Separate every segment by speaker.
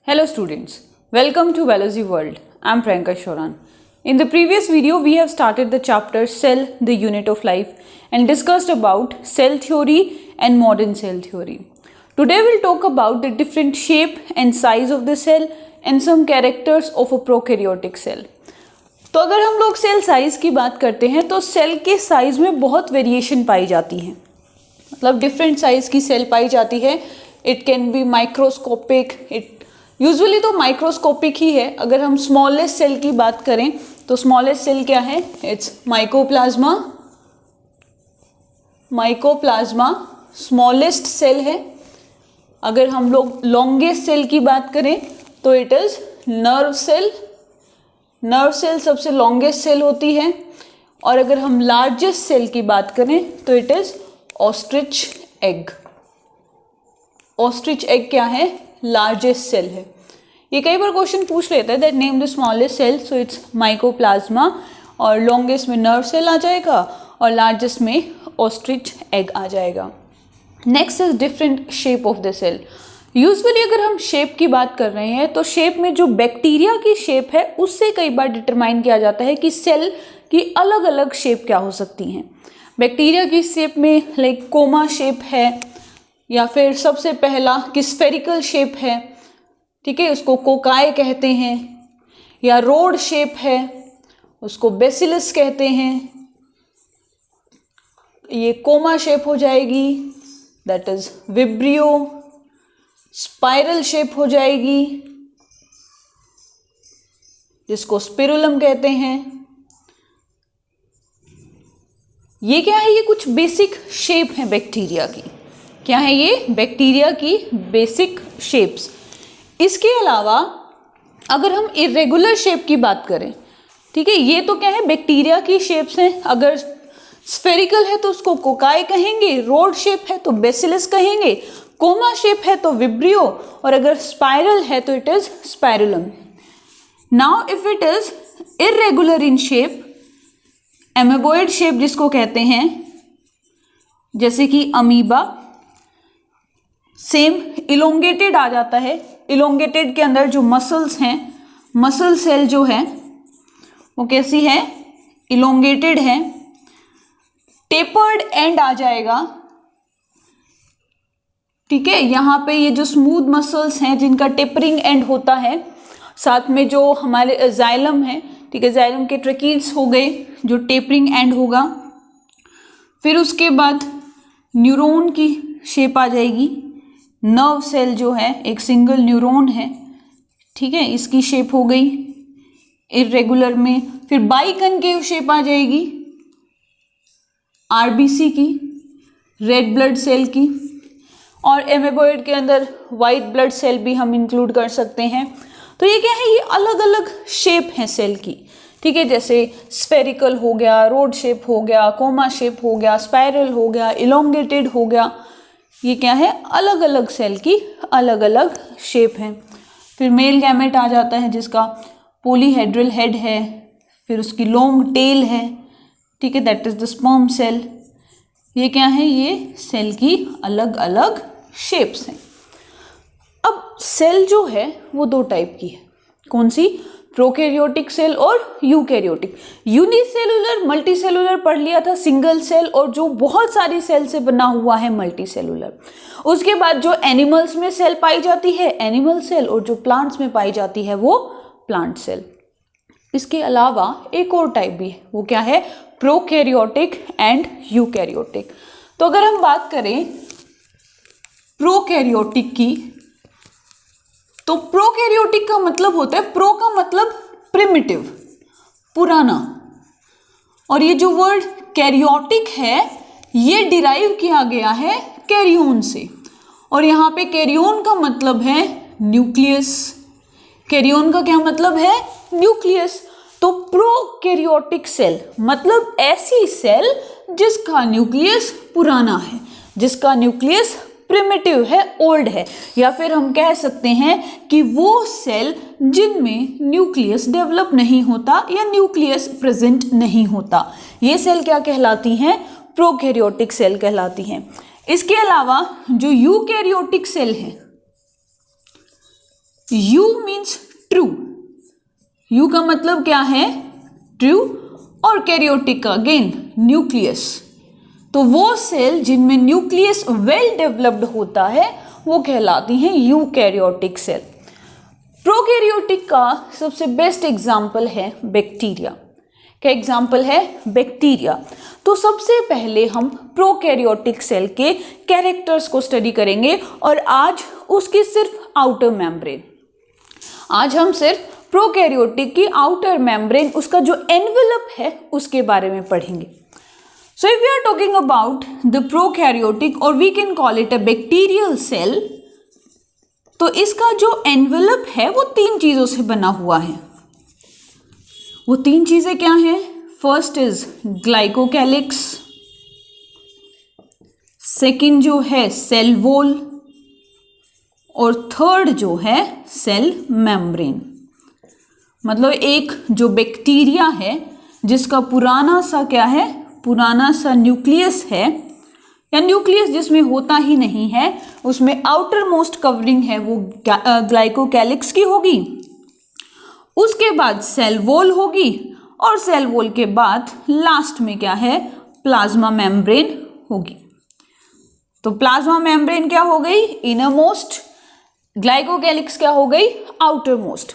Speaker 1: Hello students, welcome to Biology World. I am Priyanka Shoran. In the previous video, we have started the chapter Cell, the Unit of Life and discussed about cell theory and modern cell theory. Today we'll talk about the different shape and size of the cell and some characters of a prokaryotic cell. तो अगर हम लोग cell size की बात करते हैं तो cell के साइज में बहुत वेरिएशन पाई जाती है, मतलब डिफरेंट साइज की सेल पाई जाती है. It can be microscopic, it usually तो माइक्रोस्कोपिक ही है. अगर हम स्मॉलेस्ट सेल की बात करें तो स्मॉलेस्ट सेल क्या है? It's mycoplasma. Mycoplasma smallest cell है. अगर हम लोग लॉन्गेस्ट सेल की बात करें तो it is nerve cell. Nerve cell सबसे लॉन्गेस्ट सेल होती है. और अगर हम लार्जेस्ट सेल की बात करें तो it is ostrich egg. Ostrich egg क्या है? लार्जेस्ट सेल है. ये कई बार क्वेश्चन पूछ लेता है that name the smallest cell. So it's mycoplasma. और लॉन्गेस्ट में नर्व सेल आ जाएगा और लार्जेस्ट में ऑस्ट्रिच एग आ जाएगा. Next is different shape of the cell. Usually अगर हम शेप की बात कर रहे हैं तो शेप में जो बैक्टीरिया की शेप है उससे कई बार डिटरमाइन किया जाता है कि सेल की अलग अलग शेप क्या हो सकती हैं. बैक्टीरिया की शेप में लाइक कोमा शेप है, या फिर सबसे पहला कि स्फेरिकल शेप है, ठीक है, उसको कोकाई कहते हैं. या रोड शेप है, उसको बेसिलस कहते हैं. ये कोमा शेप हो जाएगी, that is vibrio. Spiral shape हो जाएगी जिसको स्पिरुलम कहते हैं. ये क्या है? ये कुछ बेसिक शेप है बैक्टीरिया की. क्या है ये? बैक्टीरिया की बेसिक शेप्स. इसके अलावा अगर हम इरेगुलर शेप की बात करें, ठीक है, ये तो क्या है? बैक्टीरिया की शेप्स हैं. अगर स्फेरिकल है तो उसको कोकाई कहेंगे, रोड शेप है तो बेसिलस कहेंगे, कोमा शेप है तो विब्रियो, और अगर स्पाइरल है तो it is spirillum. Now if it is irregular in shape, amoeboid shape जिसको कहते हैं, जैसे कि अमीबा, सेम इलोंगेटेड आ जाता है. इलोंगेटेड के अंदर जो मसल्स हैं, मसल सेल जो है वो कैसी है? इलोंगेटेड है. टेपर्ड एंड आ जाएगा, ठीक है. यहाँ पे ये जो स्मूथ मसल्स हैं जिनका टेपरिंग एंड होता है, साथ में जो हमारे जाइलम है, ठीक है, जाइलम के ट्रकीड्स हो गए जो टेपरिंग एंड होगा. फिर उसके बाद न्यूरॉन की शेप आ जाएगी. नर्व सेल जो है एक सिंगल न्यूरॉन है, ठीक है, इसकी शेप हो गई इरेगुलर में. फिर बाइकनकेव शेप आ जाएगी आरबीसी की, रेड ब्लड सेल की. और एमेबोइड के अंदर वाइट ब्लड सेल भी हम इंक्लूड कर सकते हैं. तो ये क्या है? ये अलग अलग शेप हैं सेल की, ठीक है. जैसे स्फेरिकल हो गया, रोड शेप हो गया, कोमा शेप हो गया, स्पाइरल हो गया, इलोंगेटेड हो गया. ये क्या है? अलग अलग सेल की अलग अलग शेप हैं. फिर मेल गैमेट आ जाता है जिसका पॉलीहेड्रल हेड है, फिर उसकी लॉन्ग टेल है, ठीक है, that is the sperm cell. ये क्या है? ये सेल की अलग अलग शेप्स हैं. अब सेल जो है वो दो टाइप की है. कौन सी? प्रोकैरियोटिक सेल और यूकैरियोटिक. यूनिसेलुलर, मल्टीसेलुलर पढ़ लिया था, सिंगल सेल, और जो बहुत सारी सेल से बना हुआ है मल्टीसेलुलर. उसके बाद जो एनिमल्स में सेल पाई जाती है एनिमल सेल, और जो प्लांट्स में पाई जाती है वो प्लांट सेल. इसके अलावा एक और टाइप भी है, वो क्या है? Prokaryotic and eukaryotic. तो अगर हम बात करें प्रोकैरियोटिक की, तो प्रोकैरियोटिक का मतलब होता है, प्रो का मतलब प्रिमिटिव, पुराना. और ये जो वर्ड कैरियोटिक है ये डिराइव किया गया है कैरियोन से. और यहाँ पे कैरियोन का मतलब है न्यूक्लियस. कैरियोन का क्या मतलब है? न्यूक्लियस. तो प्रोकैरियोटिक सेल मतलब ऐसी सेल जिसका न्यूक्लियस पुराना है, जिसका न्यूक्लियस प्रिमिटिव है, ओल्ड है. या फिर हम कह सकते हैं कि वो सेल जिनमें न्यूक्लियस डेवलप नहीं होता या न्यूक्लियस प्रेजेंट नहीं होता, ये सेल क्या कहलाती हैं? प्रोकैरियोटिक सेल कहलाती हैं. इसके अलावा जो यूकैरियोटिक सेल है, U मीन्स ट्रू, U का मतलब क्या है, ट्रू, और कैरियोटिक का अगेन न्यूक्लियस। तो वो सेल जिनमें न्यूक्लियस वेल डेवलप्ड होता है वो कहलाती हैं यूकैरियोटिक सेल। प्रोकैरियोटिक का सबसे बेस्ट एग्जाम्पल है बैक्टीरिया। क्या एग्जाम्पल है, बैक्टीरिया। तो सबसे पहले हम प्रोकैरियोटिक सेल के कैरेक्टर्स को स्टडी करेंगे और आज उसकी सिर्फ आउटर मेम्ब्रेन, आज हम सिर्फ प्रोकैरियोटिक की आउटर मेम्ब्रेन, उसका जो एनवेलप है उसके बारे में पढ़ेंगे। So if we are talking about the prokaryotic और we can call it a bacterial cell, तो इसका जो एनवेलप है वो 3 चीजों से बना हुआ है। वो 3 चीजें क्या हैं? फर्स्ट इज ग्लाइकोकैलिक्स, सेकंड जो है सेल वॉल, और थर्ड जो है सेल मेम्ब्रेन। मतलब एक जो बैक्टीरिया है जिसका पुराना सा क्या है, पुराना सा न्यूक्लियस है, या न्यूक्लियस जिसमें होता ही नहीं है, उसमें आउटर मोस्ट कवरिंग है वो ग्लाइकोकैलिक्स की होगी, उसके बाद सेल वॉल होगी, और सेल वॉल के बाद लास्ट में क्या है, प्लाज्मा मेम्ब्रेन होगी। तो प्लाज्मा मेम्ब्रेन क्या हो गई, इनर मोस्ट, ग्लाइकोकैलिक्स क्या हो गई, आउटर मोस्ट।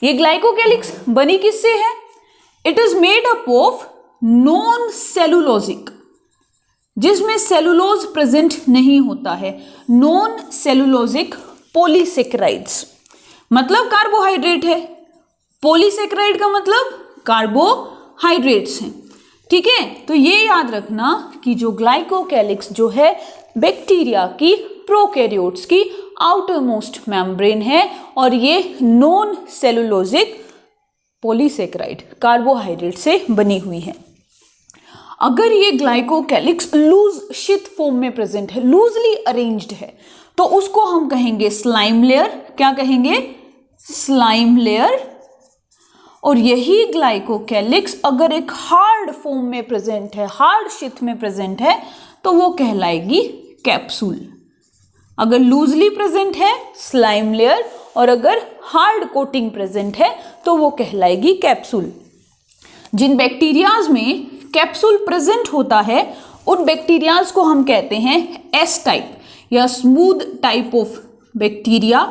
Speaker 1: ये ग्लाइकोकैलिक्स बनी किससे है? It is made up of non cellulosic, जिसमें सेलुलोज प्रेजेंट नहीं होता है, नॉन सेलुलोजिक पॉलीसेकेराइड्स, मतलब कार्बोहाइड्रेट है। पॉलीसेकेराइड का मतलब कार्बोहाइड्रेट्स हैं, ठीक है। तो ये याद रखना कि जो ग्लाइकोकैलिक्स जो है बैक्टीरिया की, प्रोकैरियोट्स की आउटर मोस्ट मेम्ब्रेन है, और ये नॉन सेलुलोजिक पॉलीसेकेराइड कार्बोहाइड्रेट से बनी हुई है। अगर ये ग्लाइकोकैलिक्स लूज शीट फॉर्म में प्रेजेंट है, लूजली अरेंज्ड है, तो उसको हम कहेंगे स्लाइम लेयर। क्या कहेंगे? Slime layer. और यही ग्लाइकोकैलिक्स अगर एक हार्ड फॉर्म में प्रेजेंट है, हार्ड शीट में प्रेजेंट है, तो वो कहलाएगी कैप्सूल। अगर लूजली प्रेजेंट है स्लाइम लेयर, और अगर हार्ड कोटिंग प्रेजेंट है तो वो कहलाएगी कैप्सूल। जिन बैक्टीरियाज में कैप्सूल प्रेजेंट होता है उन बैक्टीरियाज को हम कहते हैं एस टाइप या स्मूथ टाइप ऑफ बैक्टीरिया।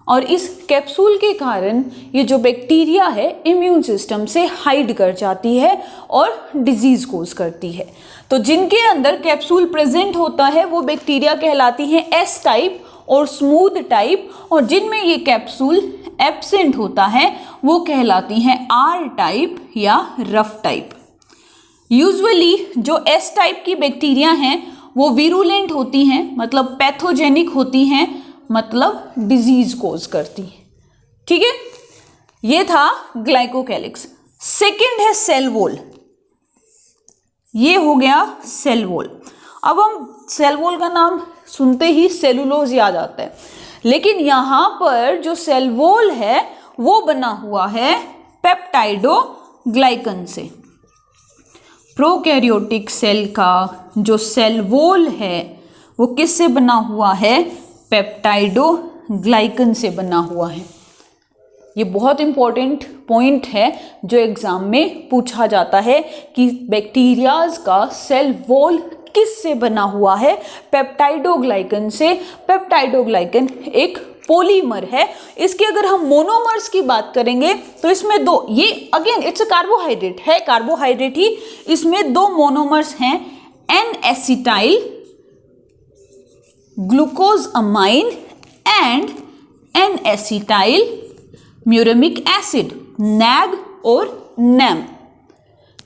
Speaker 1: और इस कैप्सूल के कारण ये जो बैक्टीरिया है इम्यून सिस्टम से हाइड कर जाती है और डिजीज कोज करती है। तो जिनके अंदर कैप्सूल प्रेजेंट होता है वो बैक्टीरिया कहलाती हैं एस टाइप और स्मूथ टाइप, और जिनमें ये कैप्सूल एब्सेंट होता है वो कहलाती हैं आर टाइप या रफ टाइप। यूजुअली जो एस टाइप की बैक्टीरिया हैं वो विरुलेंट होती हैं, मतलब पैथोजेनिक होती हैं, मतलब डिजीज कोज करती है, ठीक है। ये था ग्लाइकोकैलिक्स। सेकंड है सेल वॉल। ये हो गया सेल वॉल। अब हम सेल वॉल का नाम सुनते ही सेलुलोज याद आता है, लेकिन यहाँ पर जो सेल वॉल है वो बना हुआ है पेप्टाइडोग्लाइकन से। प्रोकैरियोटिक सेल का जो सेल वॉल है वो किससे बना हुआ है? पेप्टाइडोग्लाइकन से बना हुआ है। ये बहुत इंपॉर्टेंट पॉइंट है जो एग्जाम में पूछा जाता है कि बैक्टीरियाज का सेल वॉल किससे बना हुआ है? पेप्टाइडोग्लाइकन से। पेप्टाइडोग्लाइकन एक पॉलीमर है। इसके अगर हम मोनोमर्स की बात करेंगे तो इसमें दो, ये अगेन इट्स अ कार्बोहाइड्रेट है, कार्बोहाइड्रेट ही, इसमें 2 मोनोमर्स हैं, N acetyl glucose amine and N acetyl muramic acid, NAG और नैम,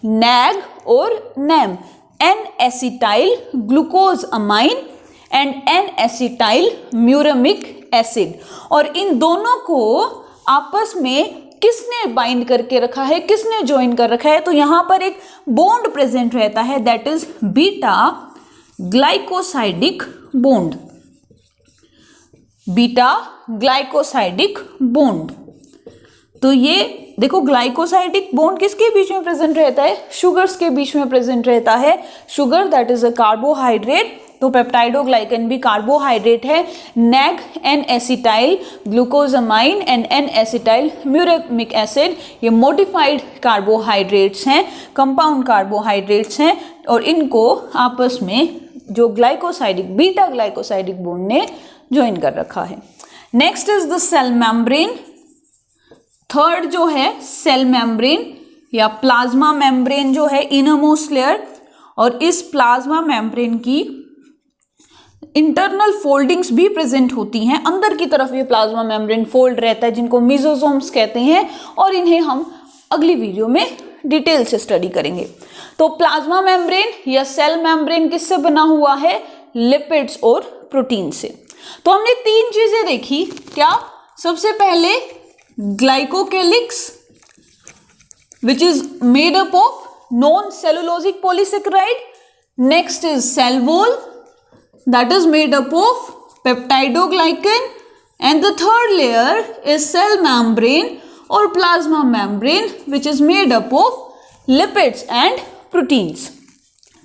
Speaker 1: नैग और NAM, N acetyl glucose amine and N acetyl muramic acid. और इन दोनों को आपस में किसने बाइंड करके रखा है, किसने ज्वाइन कर रखा है? तो यहां पर एक बॉन्ड प्रेजेंट रहता है, that is beta glycosidic bond, beta glycosidic bond. तो ये देखो ग्लाइकोसाइडिक बॉन्ड किसके बीच में प्रेजेंट रहता है? शुगर्स के बीच में प्रेजेंट रहता है। Sugar that is a carbohydrate, तो पेप्टाइडोग्लाइकन भी कार्बोहाइड्रेट है। NAG N acetyl glucosamine and N acetyl muramic acid, ये मोडिफाइड कार्बोहाइड्रेट्स हैं, कंपाउंड कार्बोहाइड्रेट्स हैं, और इनको आपस में जो ग्लाइकोसाइडिक बीटा ग्लाइकोसाइडिक बॉन्ड ने ज्वाइन कर रखा है। Next is the cell membrane. Third जो है सेल मेम्ब्रेन या प्लाज्मा मेम्ब्रेन जो है इनरमोस्ट लेयर, और इस प्लाज्मा मेम्ब्रेन की इंटरनल फोल्डिंग्स भी प्रेजेंट होती हैं। अंदर की तरफ ये प्लाज्मा मेम्ब्रेन फोल्ड रहता है जिनको मेसोसोम्स कहते हैं, और इन्हें हम अगली वीडियो में डिटेल से स्टडी करेंगे। तो प्लाज्मा मेम्ब्रेन या सेल मेम्ब्रेन किससे बना हुआ है? लिपिड्स और प्रोटीन से। तो हमने तीन चीजें देखी, क्या? सबसे पहले glycocalyx which is made up of non cellulosic polysaccharide. Next is cell wall that is made up of peptidoglycan, and the third layer is cell membrane or plasma membrane which is made up of lipids and proteins।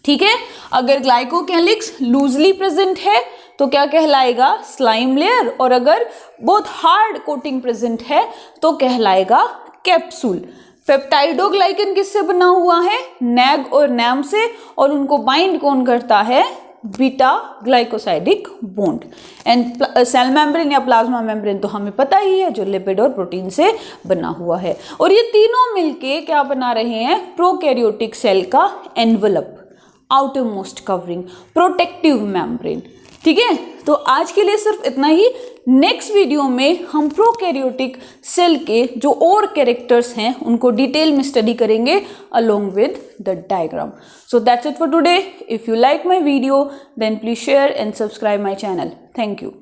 Speaker 1: ठीक है, अगर ग्लाइकोकेलिक्स loosely present है तो क्या कहलाएगा? Slime layer, और अगर बहुत हार्ड कोटिंग प्रेजेंट है तो कहलाएगा कैप्सूल। पेप्टाइडोग्लाइकन किससे बना हुआ है? नैग और नैम से, और उनको बाइंड कौन करता है? Beta glycosidic bond. And cell membrane या प्लाज्मा मेम्ब्रेन तो हमें पता ही है, जो लिपिड और प्रोटीन से बना हुआ है। और ये तीनों मिलके क्या बना रहे हैं? प्रोकैरियोटिक सेल का envelope, outer most covering, protective membrane. ठीक है, तो आज के लिए सिर्फ इतना ही। नेक्स्ट वीडियो में हम प्रोकैरियोटिक सेल के जो और कैरेक्टर्स हैं उनको डिटेल में स्टडी करेंगे along with the diagram. So that's it for today. If you like my video then please share and subscribe my channel. Thank you.